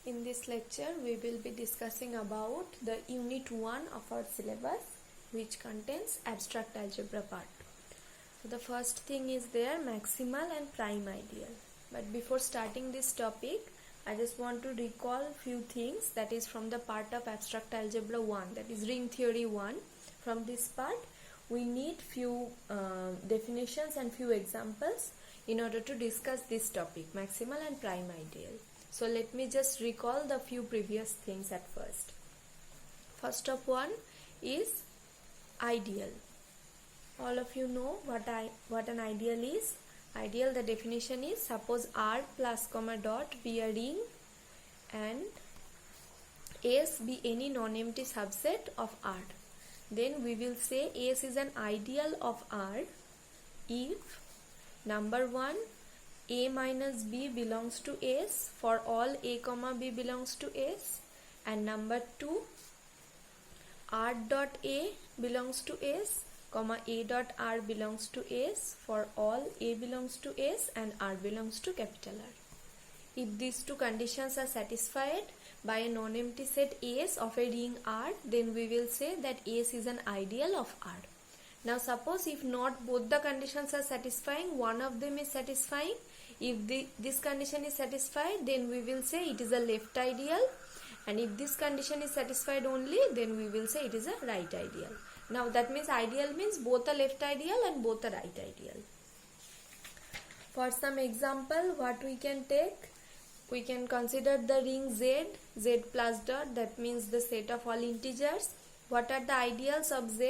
In this lecture, we will be discussing about the unit 1 of our syllabus, which contains abstract algebra part. So the first thing is there, maximal and prime ideal. But before starting this topic, I just want to recall few things that is from the part of abstract algebra 1, that is ring theory 1. From this part, we need few definitions and few examples in order to discuss this topic, maximal and prime ideal. So let me just recall the few previous things at first. First of one is ideal. All of you know what an ideal is. Ideal, the definition is, suppose R plus comma dot be a ring and S be any non-empty subset of R. Then we will say S is an ideal of R if number 1, A minus B belongs to S for all A comma B belongs to S, and number 2, R dot A belongs to S comma A dot R belongs to S for all A belongs to S and R belongs to capital R. If these two conditions are satisfied by a non-empty set S of a ring R, then we will say that S is an ideal of R. Now suppose if not both the conditions are satisfying, one of them is satisfying. If this condition is satisfied, then we will say it is a left ideal, and if this condition is satisfied only, then we will say it is a right ideal. Now that means ideal means both a left ideal and both a right ideal. For some example, what we can take? We can consider the ring Z plus dot, that means the set of all integers. What are the ideals of Z?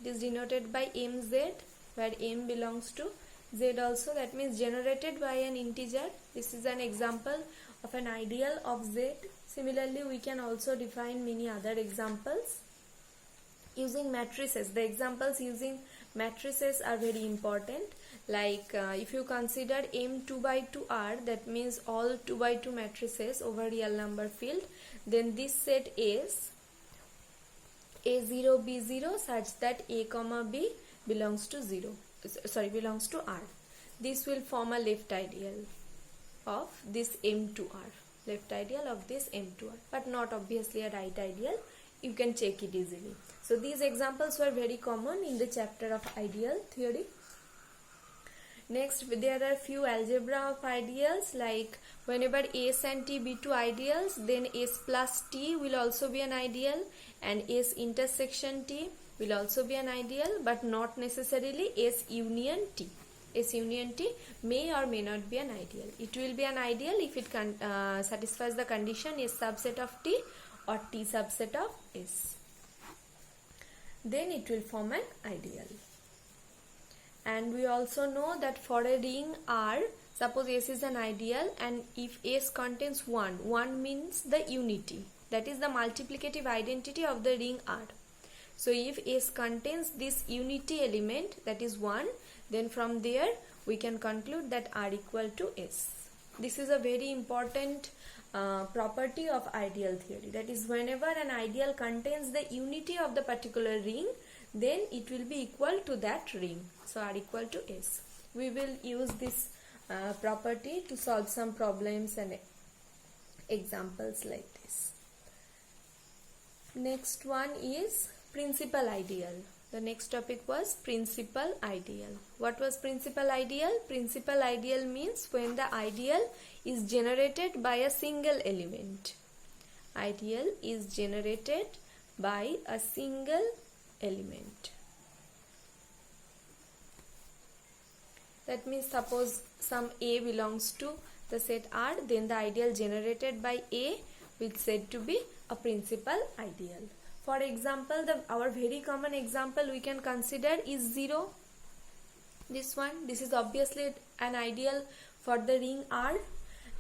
It is denoted by mz, where m belongs to Z also, that means generated by an integer. This is an example of an ideal of Z. Similarly, we can also define many other examples using matrices. The examples using matrices are very important. Like if you consider M 2 by 2R, that means all 2 by 2 matrices over real number field, then this set is A0 B0 such that A comma B belongs to belongs to R. This will form a left ideal of this M to R. Left ideal of this M to R, but not obviously a right ideal. You can check it easily. So these examples were very common in the chapter of ideal theory. Next, there are few algebra of ideals, like whenever S and T be two ideals, then S plus T will also be an ideal, and S intersection T will also be an ideal, but not necessarily S union T. S union T may or may not be an ideal. It will be an ideal if it satisfies the condition S subset of T or T subset of S. Then it will form an ideal. And we also know that for a ring R, suppose S is an ideal, and if S contains 1 means the unity, that is the multiplicative identity of the ring R. So if S contains this unity element, that is 1, then from there we can conclude that R equal to S. This is a very important property of ideal theory. That is, whenever an ideal contains the unity of the particular ring, then it will be equal to that ring. So R equal to S. We will use this property to solve some problems and examples like this. Next one is principal ideal. The next topic was principal ideal. What was principal ideal? Principal ideal means when the ideal is generated by a single element. Ideal is generated by a single element. That means suppose some A belongs to the set R, then the ideal generated by A will said to be a principal ideal. For example, our very common example we can consider is 0. This is obviously an ideal for the ring R,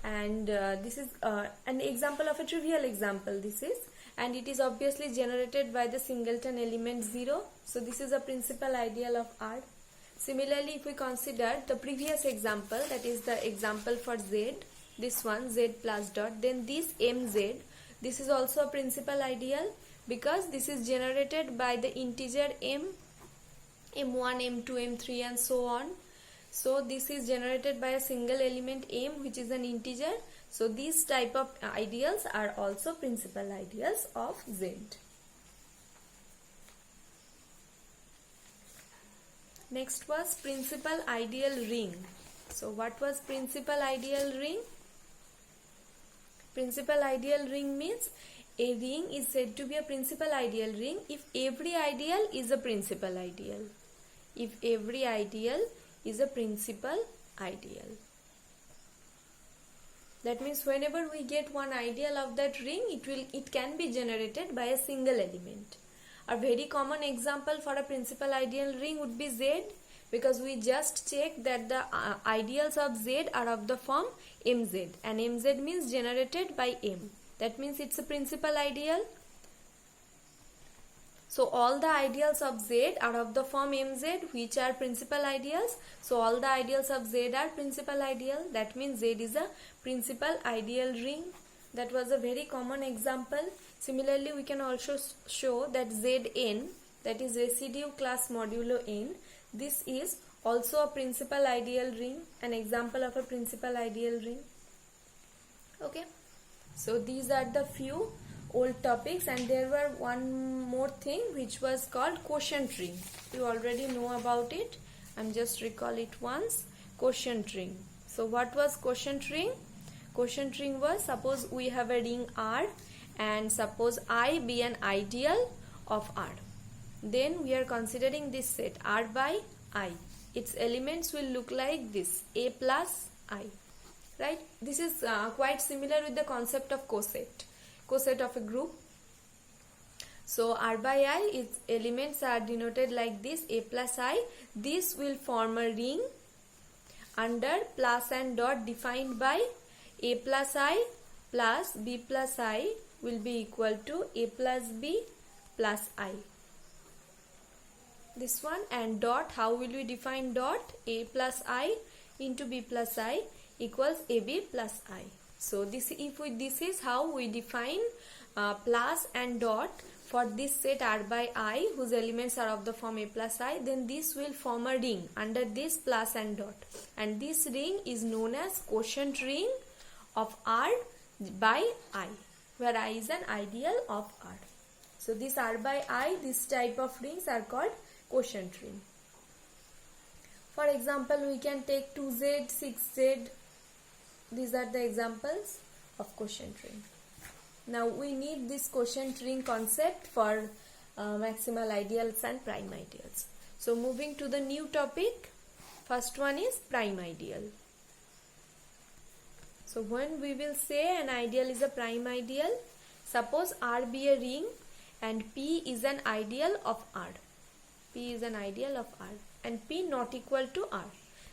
and this is an example of a trivial example. This is, and it is obviously generated by the singleton element 0. So this is a principal ideal of R. Similarly, if we consider the previous example, that is the example for Z, this one Z plus dot, then this mz, this is also a principal ideal, because this is generated by the integer m, m1, m2, m3 and so on. So this is generated by a single element m, which is an integer. So these type of ideals are also principal ideals of Z. Next was principal ideal ring. So what was principal ideal ring? Principal ideal ring means a ring is said to be a principal ideal ring if every ideal is a principal ideal. If every ideal is a principal ideal. That means whenever we get one ideal of that ring, it can be generated by a single element. A very common example for a principal ideal ring would be Z, because we just check that the ideals of Z are of the form MZ, and MZ means generated by M. That means it's a principal ideal. So all the ideals of Z are of the form MZ, which are principal ideals. So all the ideals of Z are principal ideal. That means Z is a principal ideal ring. That was a very common example. Similarly, we can also show that Zn, that is residue class modulo n, this is also a principal ideal ring, an example of a principal ideal ring. Okay, so these are the few old topics, and there were one more thing which was called quotient ring. You already know about it. I'm just recall it once. Quotient ring. So what was quotient ring? Quotient ring was, suppose we have a ring R and suppose I be an ideal of R. Then we are considering this set R by I. Its elements will look like this, A plus I. Right? This is quite similar with the concept of coset. Coset of a group. So R by I, its elements are denoted like this, A plus I. This will form a ring under plus and dot defined by A plus I plus B plus I will be equal to A plus B plus I. This one, and dot, how will we define dot? A plus I into B plus I equals AB plus I. So this is how we define plus and dot for this set R by I, whose elements are of the form A plus I. Then this will form a ring under this plus and dot, and this ring is known as quotient ring of R by I, where I is an ideal of R. So this R by I, this type of rings are called quotient ring. For example, we can take 2Z, 6Z. These are the examples of quotient ring. Now we need this quotient ring concept for maximal ideals and prime ideals. So moving to the new topic, first one is prime ideal. So when we will say an ideal is a prime ideal, suppose R be a ring and P is an ideal of R. P is an ideal of R and P not equal to R.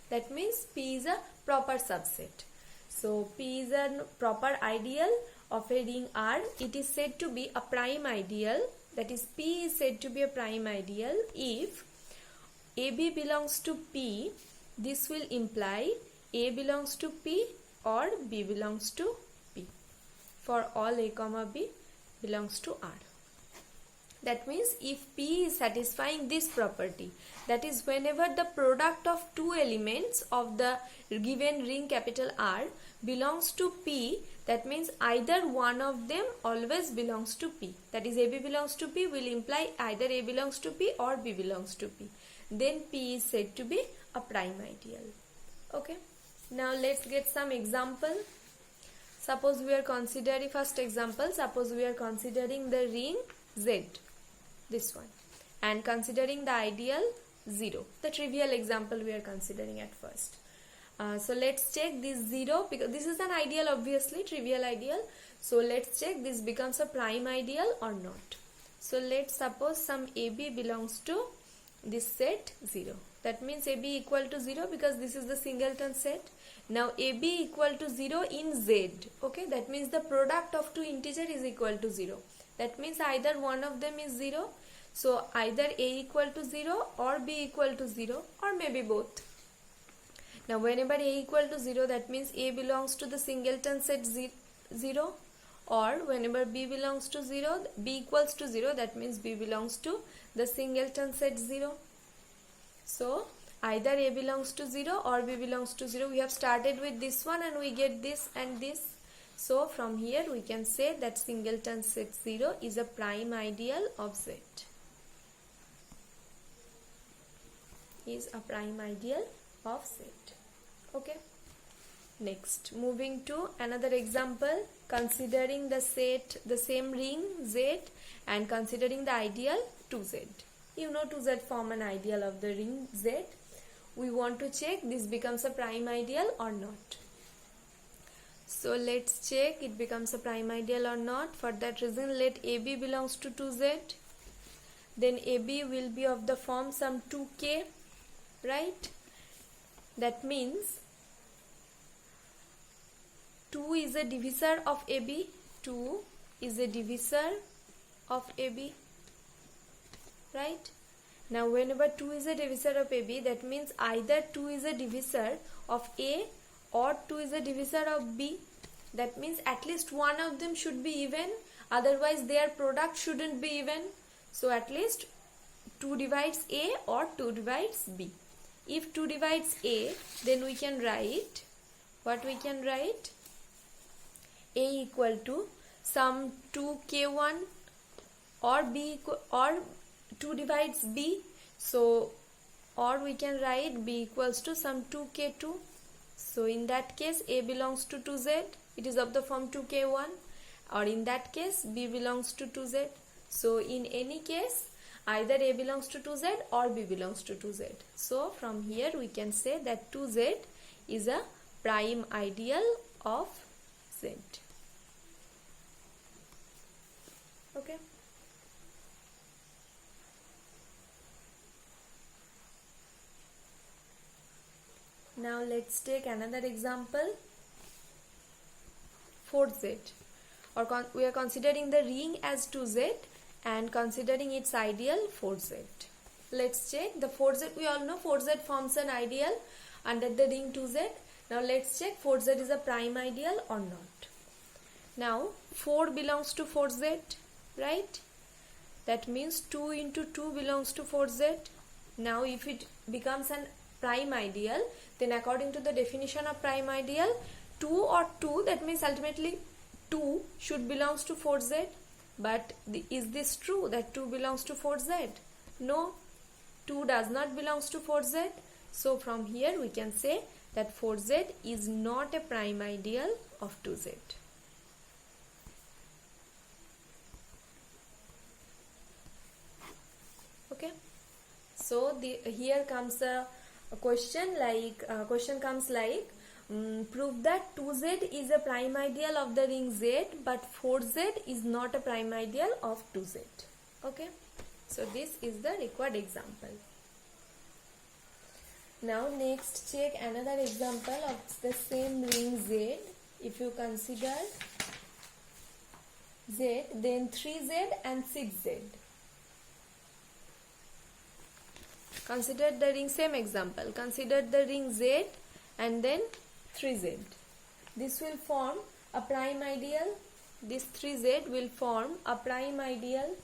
That means P is a proper subset. So P is a proper ideal of a ring R. It is said to be a prime ideal. That is, P is said to be a prime ideal if AB belongs to P. This will imply A belongs to P or B belongs to P for all A comma B belongs to R. That means if P is satisfying this property, that is whenever the product of two elements of the given ring capital R belongs to P, that means either one of them always belongs to P. That is, AB belongs to P will imply either A belongs to P or B belongs to P. Then P is said to be a prime ideal. Okay. Now let's get some example. Suppose we are considering, first example, suppose we are considering the ring Z, this one, and considering the ideal 0, the trivial example we are considering at first. So let's check this 0, because this is an ideal, obviously trivial ideal. So let's check this becomes a prime ideal or not. So let's suppose some AB belongs to this set 0. That means AB equal to 0 because this is the singleton set. Now AB equal to 0 in Z. Okay, that means the product of two integers is equal to 0. That means either one of them is 0. So either A equal to 0 or B equal to 0, or maybe both. Now whenever A equal to 0, that means A belongs to the singleton set 0, or whenever B belongs to 0, B equals to 0, that means B belongs to the singleton set 0. So either A belongs to 0 or B belongs to 0. We have started with this one and we get this and this. So from here we can say that singleton set 0 is a prime ideal of Z. Is a prime ideal of Z. Okay. Next, moving to another example, considering the same ring Z and considering the ideal 2Z. You know 2Z form an ideal of the ring Z. We want to check this becomes a prime ideal or not. So let's check it becomes a prime ideal or not. For that reason, let AB belongs to 2Z. Then AB will be of the form some 2K, right? That means 2 is a divisor of AB. 2 is a divisor of AB, right? Now whenever 2 is a divisor of AB, that means either 2 is a divisor of A or 2 is a divisor of B. That means at least one of them should be even, otherwise their product shouldn't be even. So at least 2 divides A or 2 divides B. If 2 divides A, then we can write, what we can write? A equal to some 2K1 or B or 2 divides B. So or we can write B equals to some 2K2. So in that case A belongs to 2Z. It is of the form 2K1, or in that case B belongs to 2Z. So in any case either A belongs to 2Z or B belongs to 2Z. So from here we can say that 2Z is a prime ideal of Z. Okay. Now let's take another example. 4Z, or we are considering the ring as 2Z and considering its ideal 4Z. Let's check the 4Z. We all know 4Z forms an ideal under the ring 2Z. Now let's check 4Z is a prime ideal or not. Now 4 belongs to 4Z, right? That means 2 into 2 belongs to 4Z. Now if it becomes an prime ideal, then according to the definition of prime ideal, 2 or 2, that means ultimately 2 should belongs to 4Z. But is this true that 2 belongs to 4Z? No, 2 does not belongs to 4Z. So from here we can say that 4Z is not a prime ideal of 2Z. Okay. So here comes a question comes like, prove that 2Z is a prime ideal of the ring Z, but 4Z is not a prime ideal of 2Z. Okay. So this is the required example. Now next check another example of the same ring Z. If you consider Z, then 3Z and 6Z. Consider the ring, same example. Consider the ring Z and then 3Z. This will form a prime ideal. This 3Z will form a prime ideal.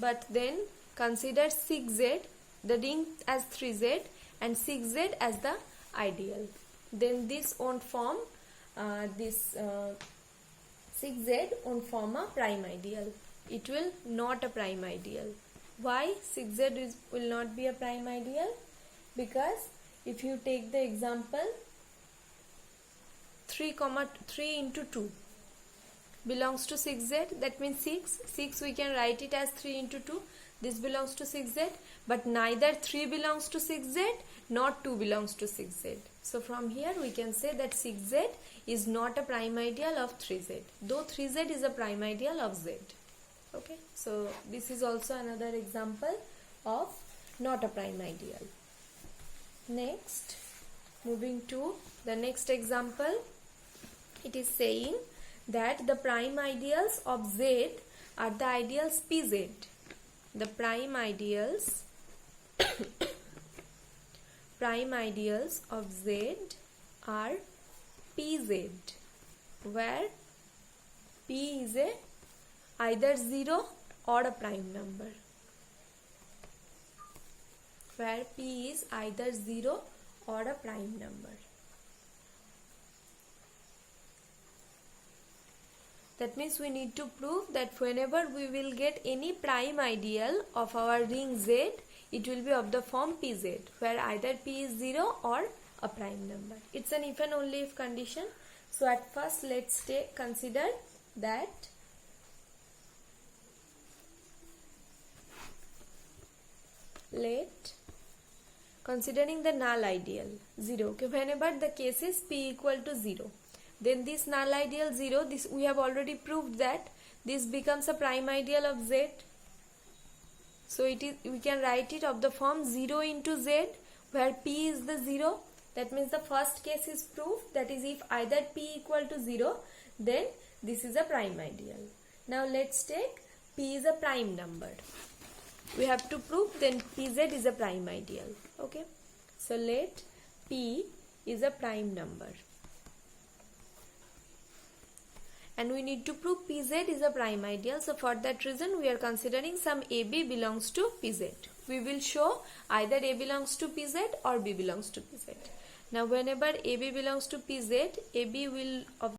But then consider 6Z, the ring as 3Z and 6Z as the ideal. Then this won't form, 6Z won't form a prime ideal. It will not a prime ideal. Why 6Z will not be a prime ideal? Because if you take the example 3 into 2 belongs to 6Z, that means 6 we can write it as 3 into 2. This belongs to 6Z, but neither 3 belongs to 6Z nor 2 belongs to 6Z. So from here we can say that 6Z is not a prime ideal of 3Z, though 3Z is a prime ideal of Z. Okay, so this is also another example of not a prime ideal. Next, moving to the next example, it is saying that the prime ideals of Z are the ideals PZ. The prime ideals of Z are PZ, where P is either 0 or a prime number. Where P is either 0 or a prime number. That means we need to prove that whenever we will get any prime ideal of our ring Z, it will be of the form Pz, where either P is 0 or a prime number. It's an if and only if condition. So at first let's consider that considering the null ideal 0, okay, whenever the case is P equal to 0, then this null ideal 0, this we have already proved that this becomes a prime ideal of Z. So we can write it of the form 0 into Z, where P is the 0. That means the first case is proved, that is if either P equal to 0, then this is a prime ideal. Now let's take P is a prime number. We have to prove then Pz is a prime ideal. Okay, so let P is a prime number, and we need to prove Pz is a prime ideal. So for that reason we are considering some AB belongs to Pz. We will show either A belongs to Pz or B belongs to Pz. Now whenever AB belongs to Pz, AB will of